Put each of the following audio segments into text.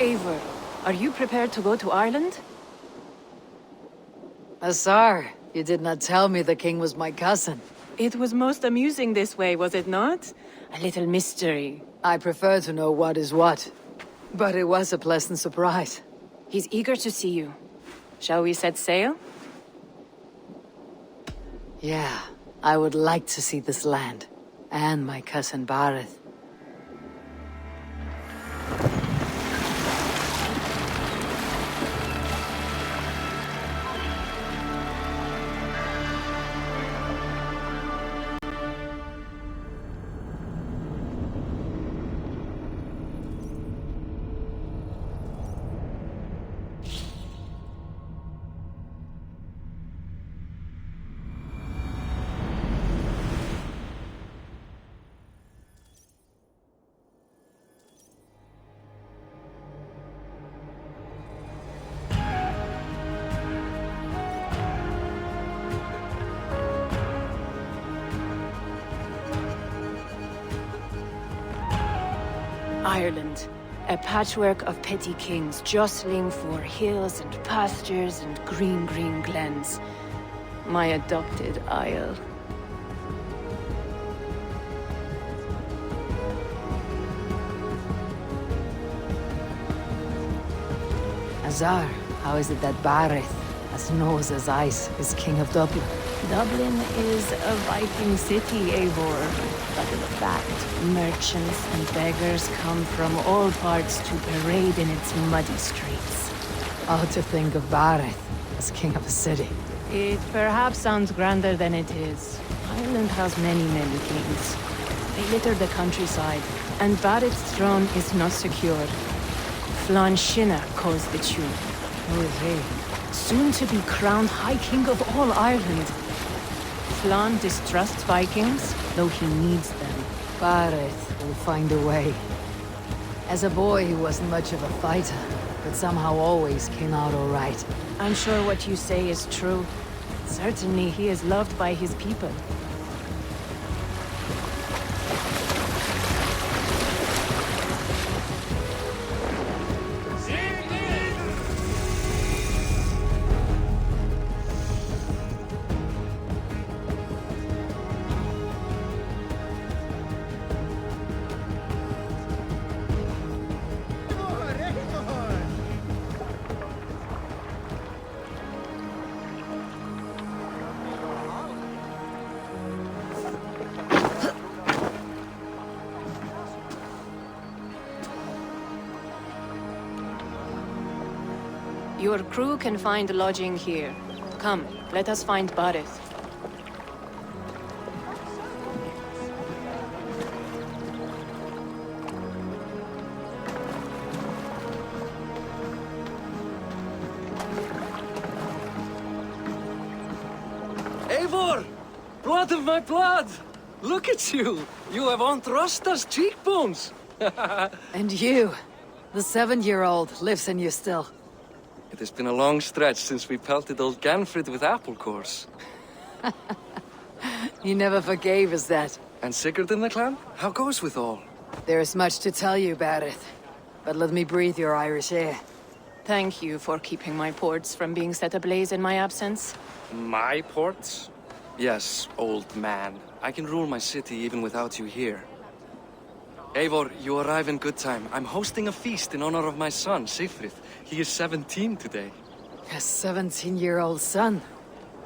Eivor, are you prepared to go to Ireland? Azar, you did not tell me the king was my cousin. It was most amusing this way, was it not? A little mystery. I prefer to know what is what. But it was a pleasant surprise. He's eager to see you. Shall we set sail? Yeah, I would like to see this land. And my cousin Bareth. Ireland. A patchwork of petty kings jostling for hills and pastures and green glens. My adopted isle. Azar, how is it that Bareth, as nose as ice, is king of Dublin? Dublin is a Viking city, Eivor. But in fact, merchants and beggars come from all parts to parade in its muddy streets. Oh, to think of Bareth as king of a city. It perhaps sounds grander than it is. Ireland has many kings. They litter the countryside, and Bareth's throne is not secure. Flann Sinna calls the tune. Who is he? Soon to be crowned High King of all Ireland. Flann distrusts Vikings, though he needs them. Bareth will find a way. As a boy, he wasn't much of a fighter, but somehow always came out all right. I'm sure what you say is true. Certainly he is loved by his people. Your crew can find lodging here. Come, let us find Bareth. Eivor! Blood of my blood! Look at you! You have Aunt Rosta's cheekbones! And you, the 7-year-old, lives in you still. It has been a long stretch since we pelted old Ganfrid with apple cores. He never forgave us that. And Sigurd in the clan? How goes with all? There is much to tell you, Bareth. But let me breathe your Irish air. Thank you for keeping my ports from being set ablaze in my absence. My ports? Yes, old man. I can rule my city even without you here. Eivor, you arrive in good time. I'm hosting a feast in honor of my son, Sigfrid. He is 17 today. A 17-year-old son.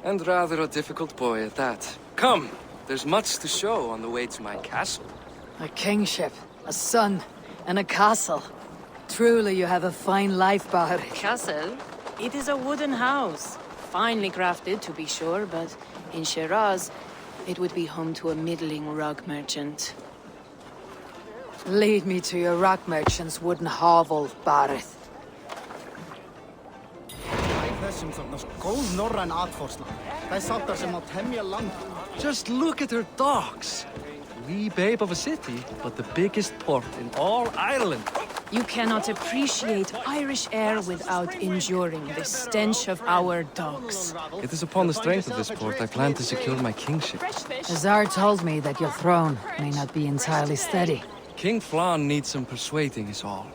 And rather a difficult boy at that. Come! There's much to show on the way to my castle. A kingship, a son, and a castle. Truly you have a fine life, Bareth. Castle? It is a wooden house. Finely crafted, to be sure, but in Shiraz, it would be home to a middling rug merchant. Lead me to your rock merchant's wooden hovel, Bareth. Just look at her docks. Wee babe of a city, but the biggest port in all Ireland. You cannot appreciate Irish air without enduring the stench of our docks. It is upon the strength of this port I plan to secure my kingship. Azar told me that your throne may not be entirely steady. King Flann needs some persuading is all.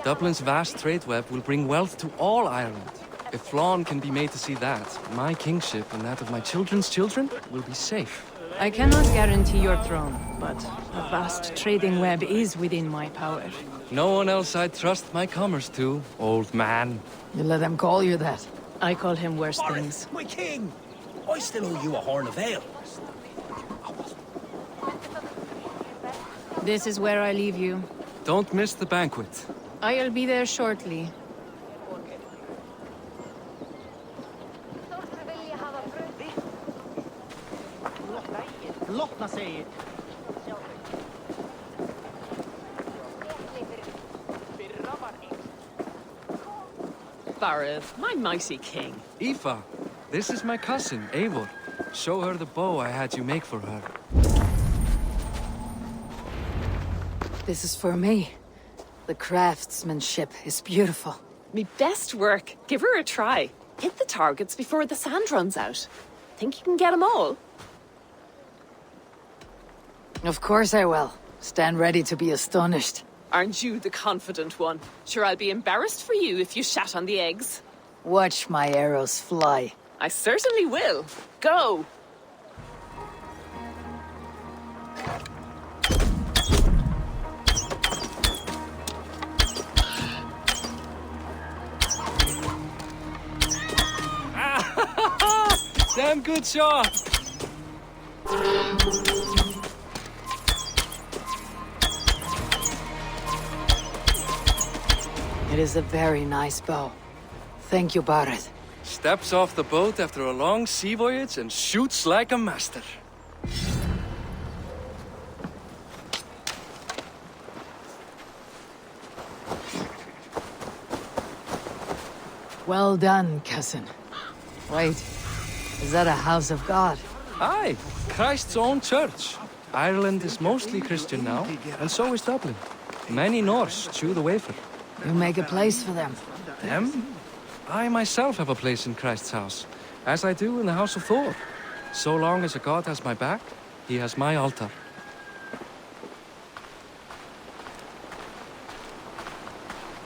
Dublin's vast trade web will bring wealth to all Ireland. If Flann can be made to see that, my kingship and that of my children's children will be safe. I cannot guarantee your throne, but a vast trading web is within my power. No one else I'd trust my commerce to, old man. You let him call you that. I call him worse things. My king! I still owe you a horn of ale. This is where I leave you. Don't miss the banquet. I'll be there shortly. Barad, my mighty king. Aoife, this is my cousin, Eivor. Show her the bow I had you make for her. This is for me. The craftsmanship is beautiful. Me best work. Give her a try. Hit the targets before the sand runs out. Think you can get them all? Of course I will. Stand ready to be astonished. Aren't you the confident one? Sure, I'll be embarrassed for you if you shat on the eggs. Watch my arrows fly. I certainly will. Go! Damn good shot! It is a very nice bow. Thank you, Barad. Steps off the boat after a long sea voyage and shoots like a master. Well done, cousin. Wait, is that a house of God? Aye, Christ's own church. Ireland is mostly Christian now, and so is Dublin. Many Norse chew the wafer. You make a place for them. Them? I myself have a place in Christ's house, as I do in the house of Thor. So long as a god has my back, he has my altar.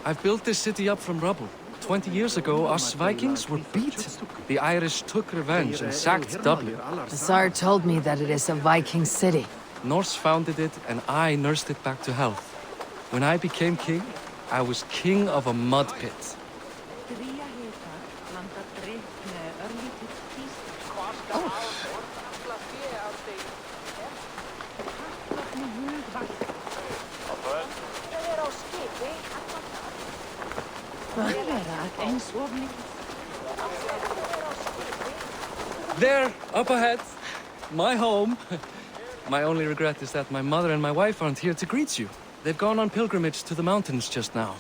I've built this city up from rubble. 20 years ago, us Vikings were beat. The Irish took revenge and sacked Dublin. The Tsar told me that it is a Viking city. Norse founded it, and I nursed it back to health. When I became king, I was king of a mud pit. There, up ahead. My home. My only regret is that my mother and my wife aren't here to greet you. They've gone on pilgrimage to the mountains just now.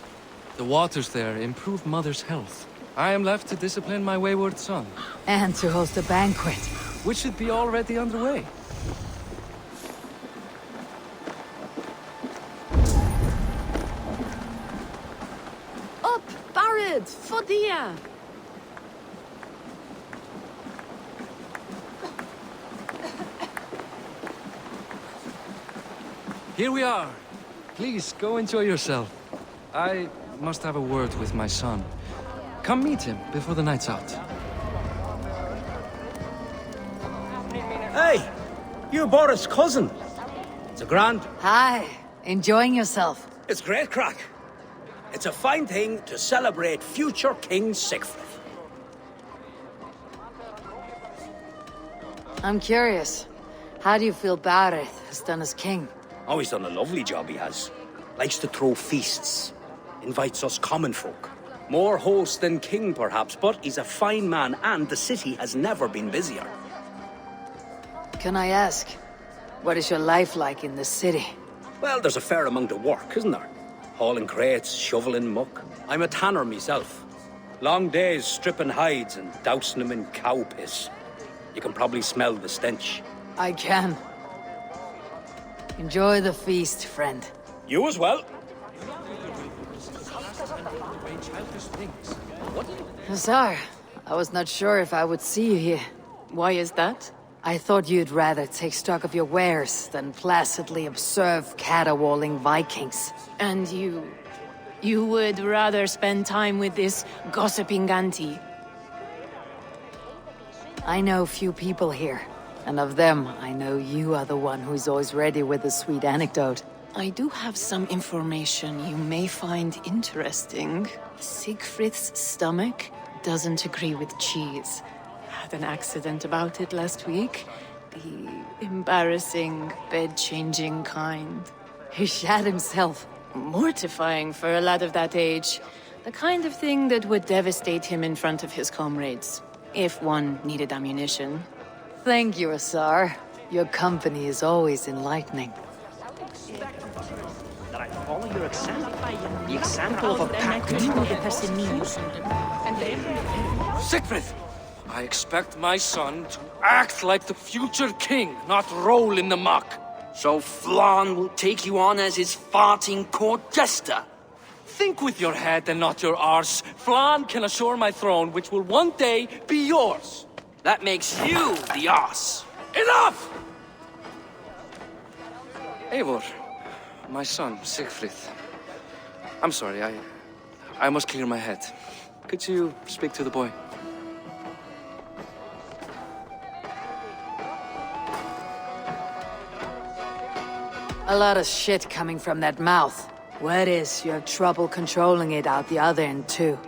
The waters there improve mother's health. I am left to discipline my wayward son. And to host a banquet. Which should be already underway. Up, Barad! Fodia! Here we are. Please, go enjoy yourself. I must have a word with my son. Come meet him before the night's out. Hey! You're Boris' cousin. It's a grand. Hi, enjoying yourself. It's great crack. It's a fine thing to celebrate future King Sigfrid. I'm curious. How do you feel Barad has done as king? Oh, he's done a lovely job, he has. Likes to throw feasts. Invites us common folk. More host than king, perhaps, but he's a fine man, and the city has never been busier. Can I ask, what is your life like in the city? Well, there's a fair amount of work, isn't there? Hauling crates, shoveling muck. I'm a tanner myself. Long days stripping hides and dousing them in cow piss. You can probably smell the stench. I can. Enjoy the feast, friend. You as well. Hussar, I was not sure if I would see you here. Why is that? I thought you'd rather take stock of your wares than placidly observe caterwauling Vikings. And you You would rather spend time with this gossiping auntie. I know few people here, and of them, I know you are the one who's always ready with a sweet anecdote. I do have some information you may find interesting. Siegfried's stomach doesn't agree with cheese. Had an accident about it last week. The embarrassing, bed-changing kind. He shat himself. Mortifying for a lad of that age. The kind of thing that would devastate him in front of his comrades. If one needed ammunition. Thank you, Asar. Your company is always enlightening. That I follow your example. The example of a pack de Siegfried! I expect my son to act like the future king, not roll in the muck. So Flan will take you on as his farting court jester? Think with your head and not your arse. Flan can assure my throne, which will one day be yours. That makes you the ass. Enough! Eivor, my son, Siegfried. I'm sorry, I must clear my head. Could you speak to the boy? A lot of shit coming from that mouth. Word is, you have trouble controlling it out the other end, too.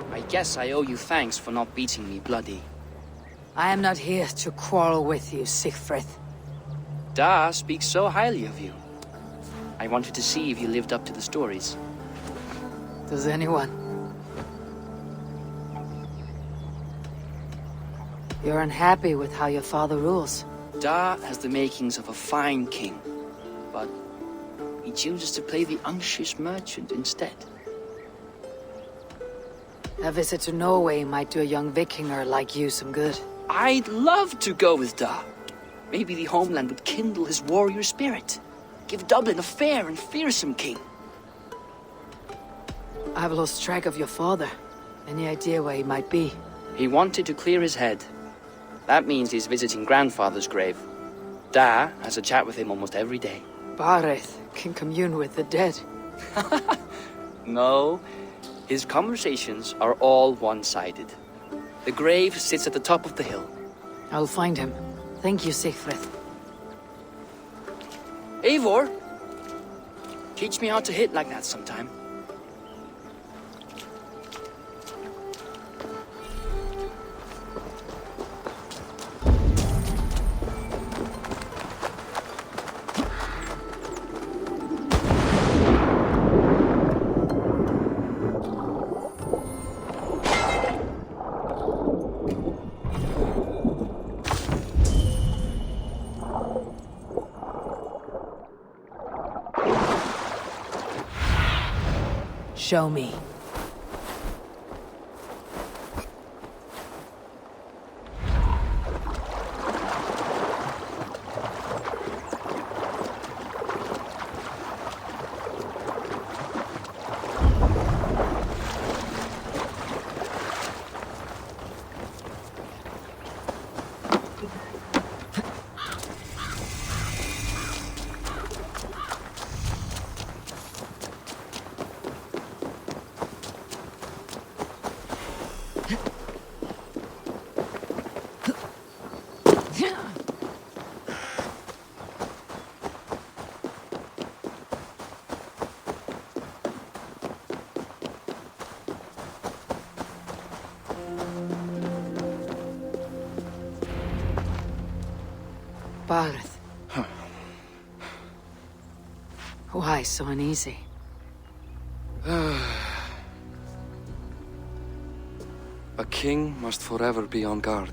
I guess I owe you thanks for not beating me bloody. I am not here to quarrel with you, Siegfried. Da speaks so highly of you. I wanted to see if you lived up to the stories. Does anyone? You're unhappy with how your father rules. Da has the makings of a fine king, but he chooses to play the unctuous merchant instead. A visit to Norway might do a young Vikinger like you some good. I'd love to go with Da. Maybe the homeland would kindle his warrior spirit. Give Dublin a fair and fearsome king. I've lost track of your father. Any idea where he might be? He wanted to clear his head. That means he's visiting grandfather's grave. Da has a chat with him almost every day. Bareth can commune with the dead. No, his conversations are all one-sided. The grave sits at the top of the hill. I'll find him. Thank you, Siegfried. Eivor, teach me how to hit like that sometime. Show me. Bareth. Why so uneasy? A king must forever be on guard.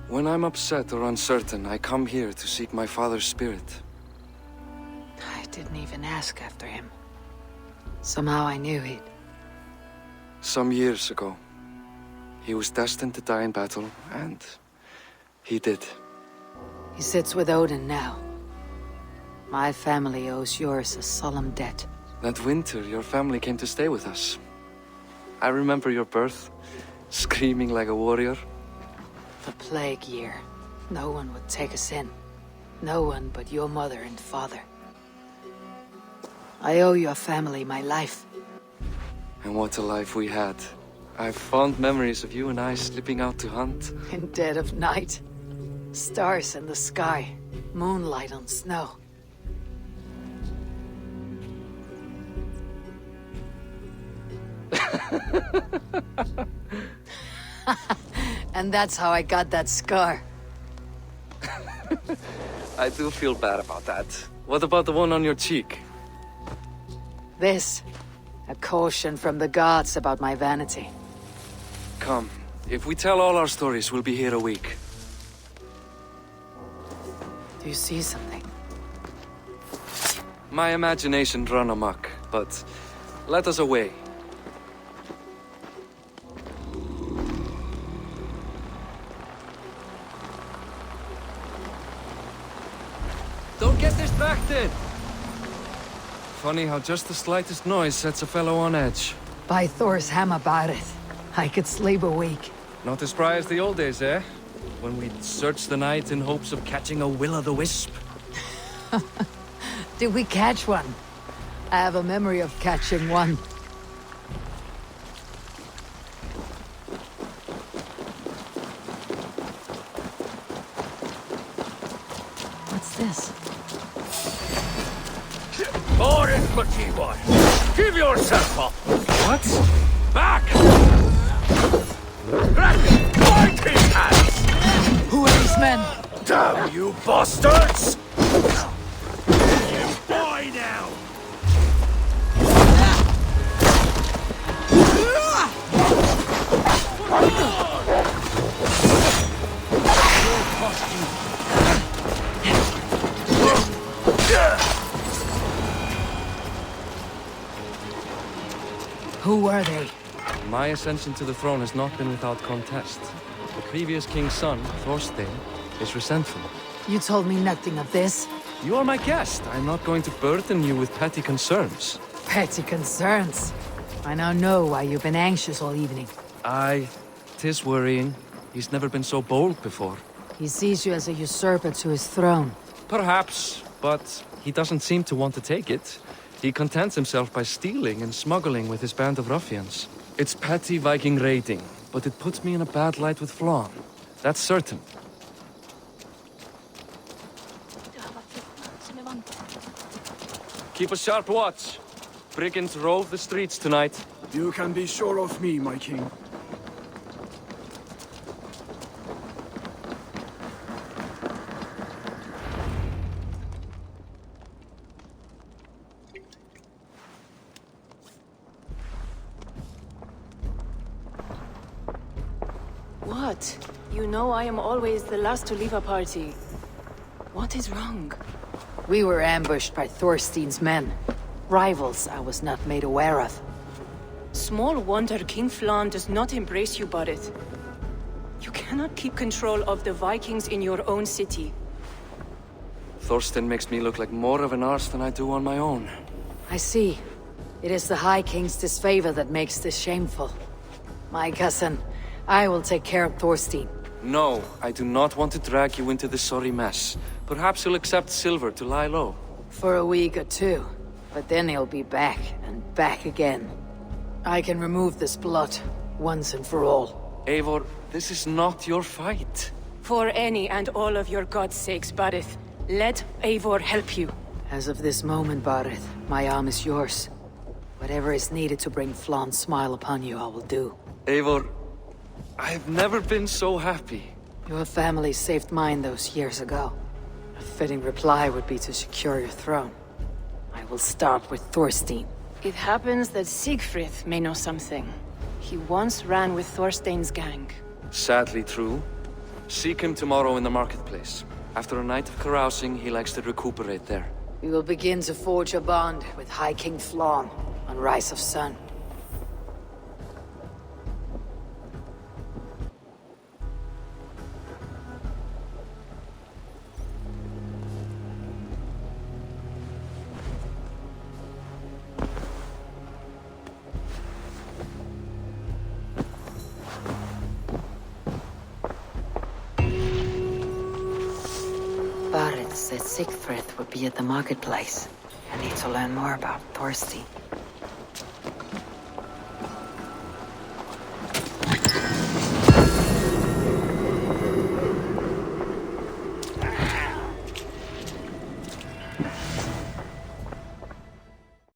When I'm upset or uncertain, I come here to seek my father's spirit. didn't even ask after him. Somehow I knew he'd... Some years ago, he was destined to die in battle, and he did. He sits with Odin now. My family owes yours a solemn debt. That winter, your family came to stay with us. I remember your birth, screaming like a warrior. The plague year. No one would take us in. No one but your mother and father. I owe your family my life. And what a life we had. I have fond memories of you and I slipping out to hunt. In dead of night. Stars in the sky. Moonlight on snow. And that's how I got that scar. I do feel bad about that. What about the one on your cheek? This. A caution from the gods about my vanity. Come, if we tell all our stories, we'll be here a week. Do you see something? My imagination run amok, but let us away. Don't get distracted! Funny how just the slightest noise sets a fellow on edge. By Thor's hammer, Barith. I could sleep a week. Not as spry as the old days, eh? When we'd search the night in hopes of catching a will-o'-the-wisp. Did we catch one? I have a memory of catching one. What's this? Boris Machiboy, give yourself up! What? Back! Fight his hands! Who are these men? Damn you bastards! You boy now! Who were they? My ascension to the throne has not been without contest. The previous king's son, Thorstein, is resentful. You told me nothing of this. You are my guest. I'm not going to burden you with petty concerns. Petty concerns. I now know why you've been anxious all evening. Aye, 'tis worrying. He's never been so bold before. He sees you as a usurper to his throne. Perhaps, but he doesn't seem to want to take it. He contents himself by stealing and smuggling with his band of ruffians. It's petty Viking raiding, but it puts me in a bad light with Flann. That's certain. Keep a sharp watch. Brigands rove the streets tonight. You can be sure of me, my king. What? You know I am always the last to leave a party. What is wrong? We were ambushed by Thorstein's men. Rivals I was not made aware of. Small wonder King Flann does not embrace you, Barith. You cannot keep control of the Vikings in your own city. Thorstein makes me look like more of an arse than I do on my own. I see. It is the High King's disfavor that makes this shameful. My cousin, I will take care of Thorstein. No, I do not want to drag you into this sorry mess. Perhaps you'll accept silver to lie low. For a week or two. But then he'll be back, and back again. I can remove this blot, once and for all. Eivor, this is not your fight. For any and all of your god's sakes, Barith, let Eivor help you. As of this moment, Barith, my arm is yours. Whatever is needed to bring Flann's smile upon you, I will do. Eivor, I have never been so happy. Your family saved mine those years ago. A fitting reply would be to secure your throne. I will start with Thorstein. It happens that Siegfried may know something. He once ran with Thorstein's gang. Sadly true. Seek him tomorrow in the marketplace. After a night of carousing, he likes to recuperate there. We will begin to forge a bond with High King Flann on Rise of Sun. Barret said Sigfrid would be at the marketplace. I need to learn more about Thorstein.